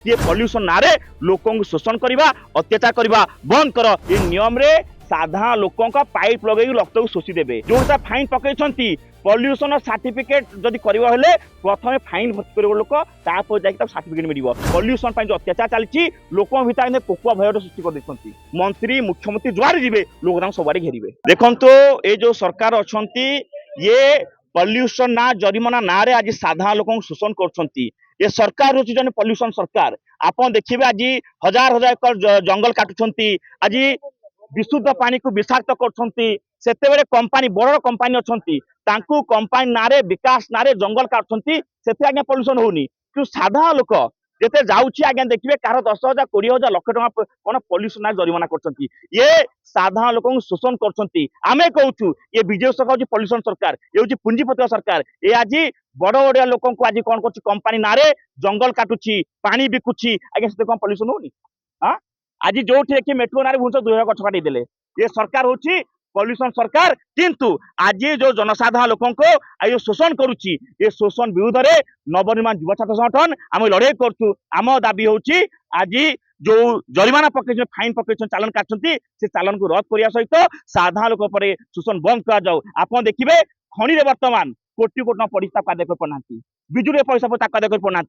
ये पॉल्यूशन नारे लोक शोषण करवा अत्याचार करवा बंद कर ये नियम रे साधारण लोकों का पाइप लगे रक्त को शोषी देवे जो फाइन पकई पॉल्यूशन सर्टिफिकेट जदि करवा प्रथम फाइन भर्ती कर लोक जाकर सर्टिफिकेट मिल पॉल्यूशन जो अत्याचार चलती लोक भर कोकुआ भय सृष्टि कर मंत्री मुख्यमंत्री जुआर जी लोक सबुआड़े घेरे देखो ये जो सरकार अच्छा ये पॉल्यूशन ना जरिमाना ना रे आज साधारण लोक शोषण कर ये सरकार हूँ जन पॉल्यूशन सरकार आप देखिए आज हजार हजार एकर जंगल काटुंट आज विशुद्ध पानी को विषाक्त कर कंपानी बड़ कंपानी अच्छा कंपानी ना विकास ना जंगल काटुंट से आज्ञा पॉल्यूशन होनी कि साधारण लोक जिते जाऊँगी आज्ञा देखिए कार 10,000 20,000 लक्ष टका कौन पॉल्यूशन ना जरिमाना कर ये साधारण लोक शोषण कर कहूँ ये बीजेपी सरकार हूँ पॉल्यूशन सरकार ये हूँ पुंजीपति सरकार ये आज बड़ बड़िया लोक आज कौन कर कंपानी ना जंगल काटुची पानी बिकुची आज्ञा से कौन पॉल्यूशन होनी हाँ आज जो देखिए मेट्रो ना भुवनेश्वर 2,000 गछ काटी देले ये सरकार हूँ पॉल्यूशन सरकार किंतु आज जो जनसाधारण लोकों को आज शोषण करुच्ची ये शोषण विरुद्ध में नवनिर्माण युवा छात्र संगठन आम लड़ाई करूँ आम दाबी हूँ आज जो जरिमाना पकड़ फाइन पकड़ चालान काटुंट से चालान को रद्द करने सहित साधारण लोक शोषण बंद कर देखिए खनि बर्तमान कोटी कोटी पड़ता आदाय करना बिजुली पैसा आदाय करना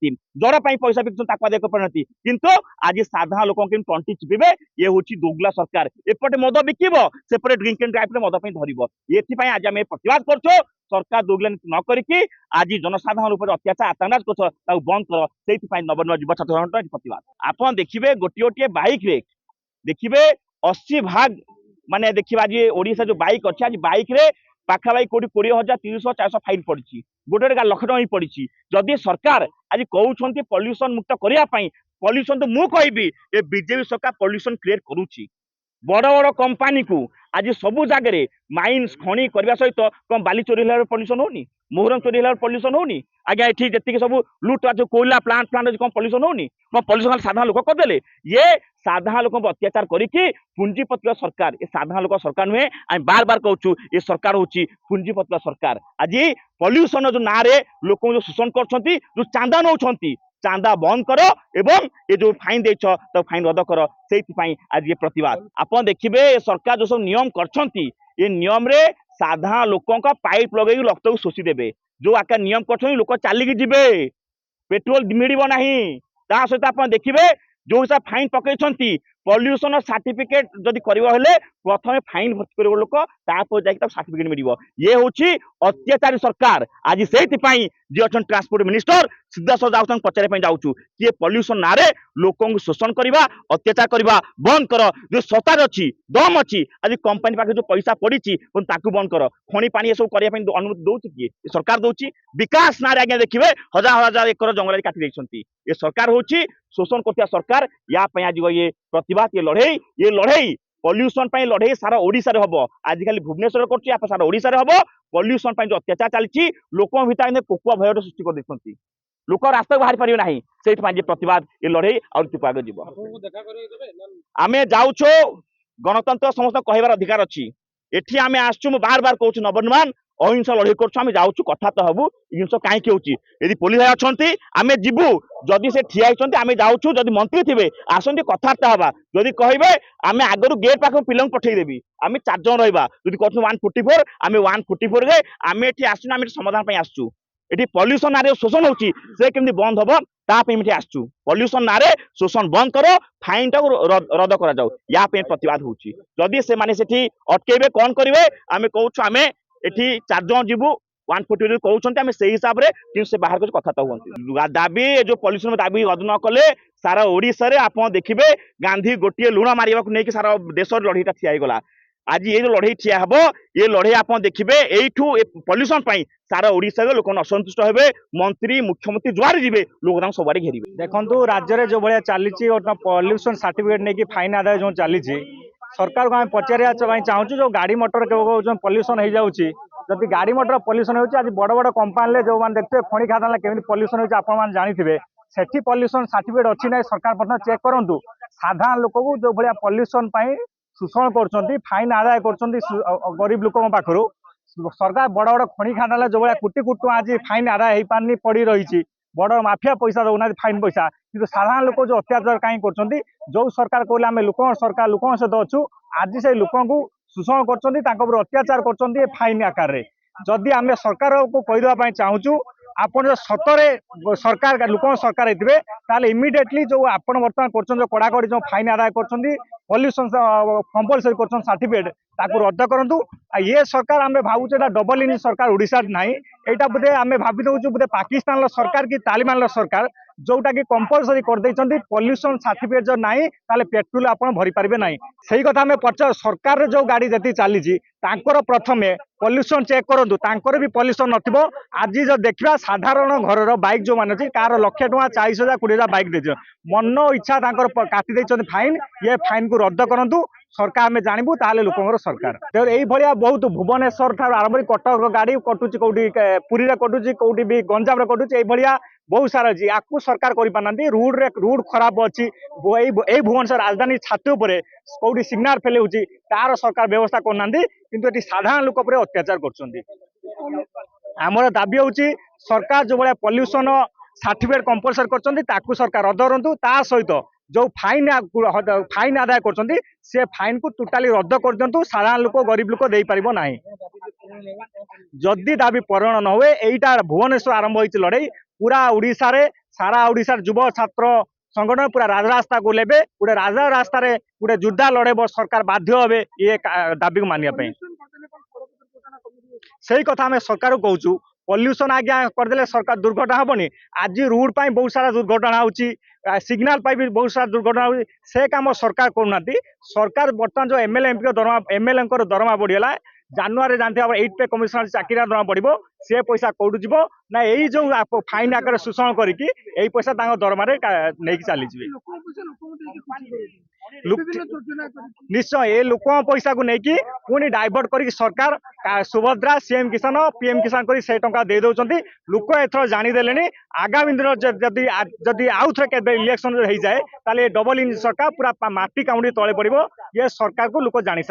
जरा पैसा बिकुन आदाय करना किंतु आज साधारण लोक टंटी चिपे ये हूँ दोगला सरकार एपटे मद बिकब सेपटे ड्रिंक एंड ड्राइव मद धरब ये आज आम प्रतिवाद कर सरकार दोगला नीति न करके आज जनसाधारण अत्याचार आतंक कर बंद कर से नवनिर्माण युवा छात्र संगठन प्रतिवाद आप देखिए गोटे गोटे बाइक रे देखिए 80 भाग माने देखिए आज ओडिशा जो बाइक अच्छे आज बाइक रे पाखापाखि कोटी 20,000 30,000 400 फाइन पड़ी गोटे लक्ष टका पड़ी जदि सरकार आज कहते पॉल्यूशन मुक्त करने पॉल्यूशन तो मुझे कहबी ये बीजेपी सरकार पॉल्यूशन क्रिएट करुच्ची बड़ बड़ कंपानी को आज सबू जगह माइन्स खनि करने सहित कौन बाली चोरी पॉल्यूशन होनी मोहरम चोरी पॉल्यूशन होनी आज्ञा ये जी सब लुट जो कोयला प्लांट कौन पॉल्यूशन होनी कौन पॉल्यूशन साधारण लोक करदे ये साधारण लोक अत्याचार करके पुंजीपति सरकार ये साधारण लोक सरकार नुहे आम बार बार कहूँ ये सरकार हूँ पुंजीपति सरकार आज पॉल्यूशन जो ना लोक जो शोषण कर चांदा नौ चांदा बंद कर एवं ये जो फाइन दे तो फाइन रद्द कर से आज ये प्रतिवाद आप देखिए सरकार जो सब नियम कर ये नियम रे साधारण लोकों का पाइप लगे रक्त को शोषी देवे जो आकार नियम कर लोक चलिकी जी पेट्रोल मिल ना सहित आप देखिए जो हिसाब फाइन पकई पॉल्यूशन सर्टिफिकेट जदि करवा प्रथम फाइन भर्ती कर लोक जाकर सर्टिफिकेट मिल ये हूँ अत्याचारी सरकार आज से जी अच्छा ट्रांसपोर्ट मिनिस्टर सीधा सह जाऊँ पचारे जाऊँ कि ये पॉल्यूशन ना लोक शोषण करवा अत्याचार करवा बंद कर जो सरकार अच्छी दम अच्छी आज कंपानी पाखे जो पैसा पड़ी बंद कर खनि पानी ये सब करने अनुमति दौर किए सरकार दौर विकास ना आज्ञा देखिए हजार हजार एकर जंगल काटी ये सरकार हूँ शोषण कर सरकार या आज ये प्रतिवाद ये लड़ई पॉल्यूशन लड़ई सारा ओडिशा हम आजिकल भुवनेश्वर कर सारा ओडिशा हम पॉल्यूशन जो अत्याचार चलती लोक भर कोकुआ भय सृष्टि कर लोक रास्ता बाहरी पारे ना से प्रतिवाद ये लड़ई और आगे जीव आम जाऊँ गणतंत्र समस्त कहबार अधिकार अच्छी एठी आम आसचु बार बार कहूँ नवनिर्माण अहिंसा लड़ई कर जाऊँ कथा तो हबू जिन कहीं होती पुलिस भाई अच्छा आम जीवु जदि से ठिया होती आम जाऊँ जदि मंत्री थे आसती कथबार्ता हवा जदि कहे आम आगु गेट पाख पिला पठेदेवी आम 4 जन रहा जब कहूँ 144 आम 144 रे आम ये आसचु आम समाधान आसचु ये पॉल्यूशन ना शोषण होती से केमती बंद हम तापी आसचु पॉल्यूशन ना शोषण बंद कर फाइन टाक रद्द कर या प्रतिवाद होची जदि से माने सेठी अटकेबे कौन करेंगे आम कहूँ आम ये 4 जन जीवु 140 कहते आम से हिसाब से बाहर कुछ कथा हूँ दाबी जो पॉल्यूशन दाबी रद्द न कले सारा ओडिशा रे आप देखिए गांधी गोटे लुण मारे नहीं सारा देश लड़ईटा ठियागला आज ये जो लड़ई ठिया हम ये लड़ई आप देखिए यू पॉल्यूशन सारा ओडिशा लोक असंतुष्ट हे मंत्री मुख्यमंत्री जुआर जी लोक सबुआड़े घेरे देखो राज्य में जो भाया चली पॉल्यूशन सर्टिफिकेट नहीं फाइन आदाय जो चली सरकार को आम पचार चाहूँ जो गाड़ी मोटर जो पॉल्यूशन हो जाऊँगी जब गाड़ी मोटर पॉल्यूशन होती आज बड़ बड़ कंपानी जो मैंने देखते खनि खादान केमी पॉल्यूशन होती आप जानते सेठी पॉल्यूशन सर्टिफिकेट अच्छी ना सरकार प्रथम चेक करूँ साधारण लोक को जो भाया पॉल्यूशन शोषण कर फाइन आदाय कर गरीब लोक पाखु सरकार बड़ बड़ खनि खादान जो भाया कोटी कोटी आज फाइन आदाय हो पारनी पड़ी रही बड़ माफिया पैसा दौना फाइन पैसा कि साधारण लोक जो अत्याचार कहीं कर जो सरकार कहले आम लोक सरकार लोक सहित अच्छु आज से लोक शोषण कर अत्याचार कर फाइन आकार में जदि आम सरकार को कहीदेवाई चाहूँ आपण सतरे सरकार लोक सरकार होते इमिडिएटली जो आपण बर्तमान कर कड़ाकड़ी जो फाइन आदाय कर पॉल्यूशन कंपलसरी कर सर्टिफिकेट रद्द करूँ ये सरकार आम भावुँ डबल इंजिन सरकार ओडिशा ना यहाँ बोधे आम भावी दौचु बोधे पाकिस्तान सरकार कि तालिबान सरकार जोटा कि कंपलसरी कर पॉल्यूशन सर्टिफिकेट जो ना पेट्रोल आप भरी पारे ना सही कथा आम पचार सरकार जो गाड़ी जी चली प्रथम पॉल्यूशन चेक करूँ तांकर भी पॉल्यूशन नथिबो आज जो देखा साधारण घर बाइक जो मान अच्छी कार 1,40,000 20,000 बाइक दे मन इच्छा काटी फाइन ये फाइन को रद्द करूँ सरकार आम जानबू ताले लोक सरकार तो यही बहुत भुवनेश्वर ठार आरंभ कटक गाड़ी कटुची कौटी पुरी कटुची कौटी भी गंजाम कटुची यही बहुत सारा अच्छी आपको सरकार कर रूट खराब अच्छी यही भुवनेश्वर राजधानी छाती उपर कौटी सिग्नाल फेल होची तार सरकार व्यवस्था करना किंतु ये साधारण लोक पर अत्याचार कर दाबी होची सरकार जो भाया पॉल्यूशन सर्टिफिकेट कंपलसरी कर सरकार रद्द करूँ ता सहित जो फाइन आदाय कर से फाइन को टोटाली रद्द कर दिंतु साधारण लोक गरीब लोक दे पार ना जदि दाबी पूरण न हुए यहीटा भुवनेश्वर आरंभ होती लड़ाई पूरा उड़ीसा रे सारा उड़ीसा युव छात्र संगठन पूरा राजरास्ता को लेबे गोटे राजरास्ता रे गोटे जोरदार लड़ेब सरकार बाध्य हे ये दाबी को मानिया सही कथा आम सरकार को कहूँ पॉल्यूशन आज्ञा करदे सरकार दुर्घटना हेनी आज रोड पर बहुत सारा दुर्घटना होची सिग्नाल पर भी बहुत सारा दुर्घटना होची से काम सरकार करना सरकार बर्तमान जो एमएलए एमपी दरमा एमएलए दरमा बढ़ीगला जानुआरी जानते 8 पे कमिशनर चाकरी दरमा बढ़ो से पैसा कौटू जीव ना यही जो फाइन आकार शोषण करके यही पैसा दरमा नहीं चली निश्चय ये लोक पैसा को लेकिन पुणी डाइवर्ट कर सरकार सुभद्रा सीएम किसान पीएम किसान कर से टंका दे दौरान लोक एथर जानीदे आगामी दिन जदि आउ थे इलेक्शन हो जाए डबल इंजिन सरकार पूरा माटी काउंडी तले पड़ो ये सरकार को लोक जानी